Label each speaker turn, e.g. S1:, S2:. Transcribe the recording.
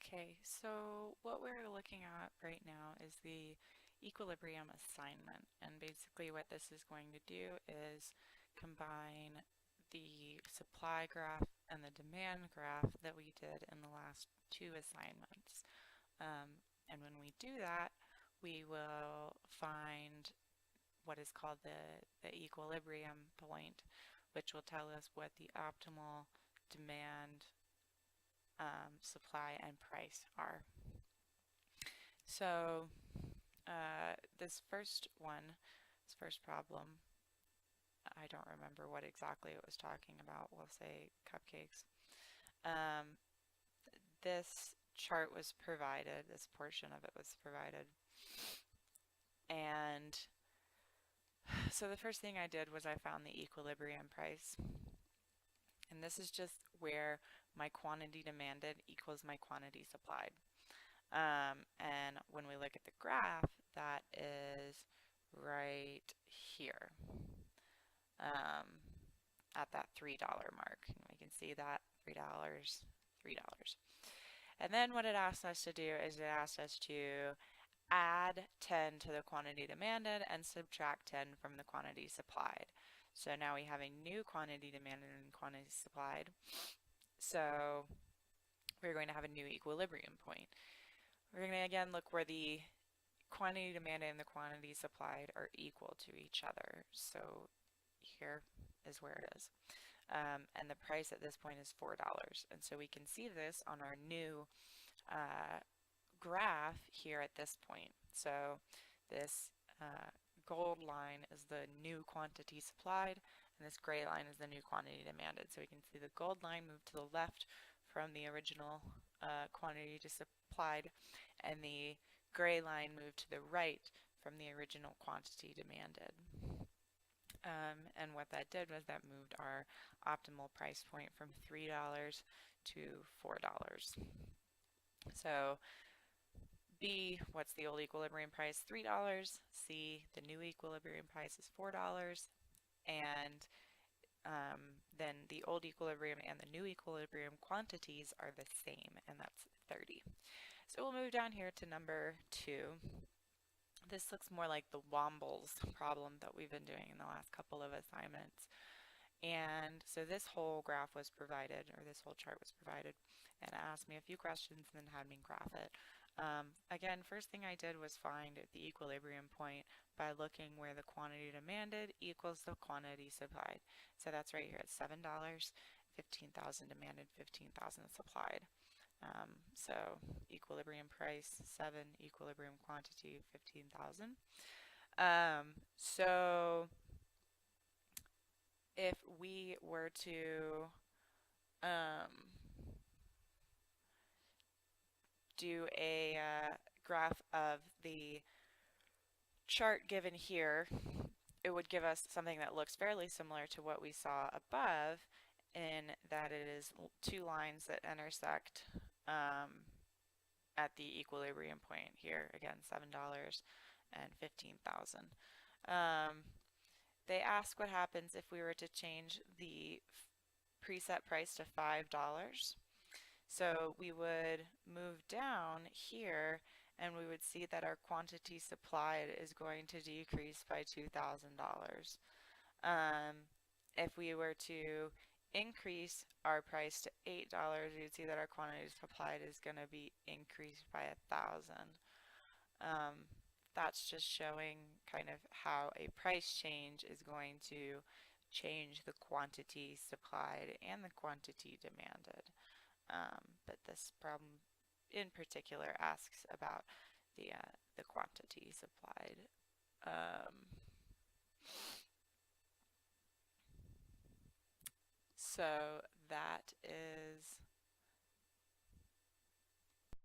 S1: Okay, so what we're looking at right now is the equilibrium assignment. And basically what this is going to do is combine the supply graph and the demand graph that we did in the last two assignments. And when we do that, we will find what is called the equilibrium point, which will tell us what the optimal demand, supply, and price are. So this first one, this first problem, I don't remember what exactly it was talking about. We'll say cupcakes. Um, this chart was provided, this portion of it was provided. And so the first thing I did was I found the equilibrium price. And this is just where my quantity demanded equals my quantity supplied. And when we look at the graph, that is right here, um, at that $3 mark. And we can see that $3, $3. And then what it asks us to do is it asks us to add 10 to the quantity demanded and subtract 10 from the quantity supplied. So now we have a new quantity demanded and quantity supplied. So we're going to have a new equilibrium point. We're going to again look where the quantity demanded and the quantity supplied are equal to each other. So here is where it is. And the price at this point is $4. And so we can see this on our new graph here at this point. So this gold line is the new quantity supplied, and this gray line is the new quantity demanded. So we can see the gold line move to the left from the original quantity supplied, and the gray line moved to the right from the original quantity demanded. And what that did was that moved our optimal price point from $3 to $4. So B, what's the old equilibrium price? $3. C, the new equilibrium price is $4. And then the old equilibrium and the new equilibrium quantities are the same, and that's 30. So we'll move down here to number 2. This looks more like the Wombles problem that we've been doing in the last couple of assignments. And so this whole graph was provided, or this whole chart was provided, and it asked me a few questions and then had me graph it. Again, first thing I did was find the equilibrium point by looking where the quantity demanded equals the quantity supplied. So that's right here at $7, 15,000 demanded, 15,000 supplied. So equilibrium price 7, equilibrium quantity 15,000. So if we were to do a graph of the chart given here, it would give us something that looks fairly similar to what we saw above, in that it is two lines that intersect at the equilibrium point here. Again, $7 and 15,000. They ask what happens if we were to change the preset price to $5. So we would move down here and we would see that our quantity supplied is going to decrease by $2,000. If we were to increase our price to $8, you'd see that our quantity supplied is going to be increased by 1,000. That's just showing kind of how a price change is going to change the quantity supplied and the quantity demanded. But this problem in particular asks about the quantity supplied. So that is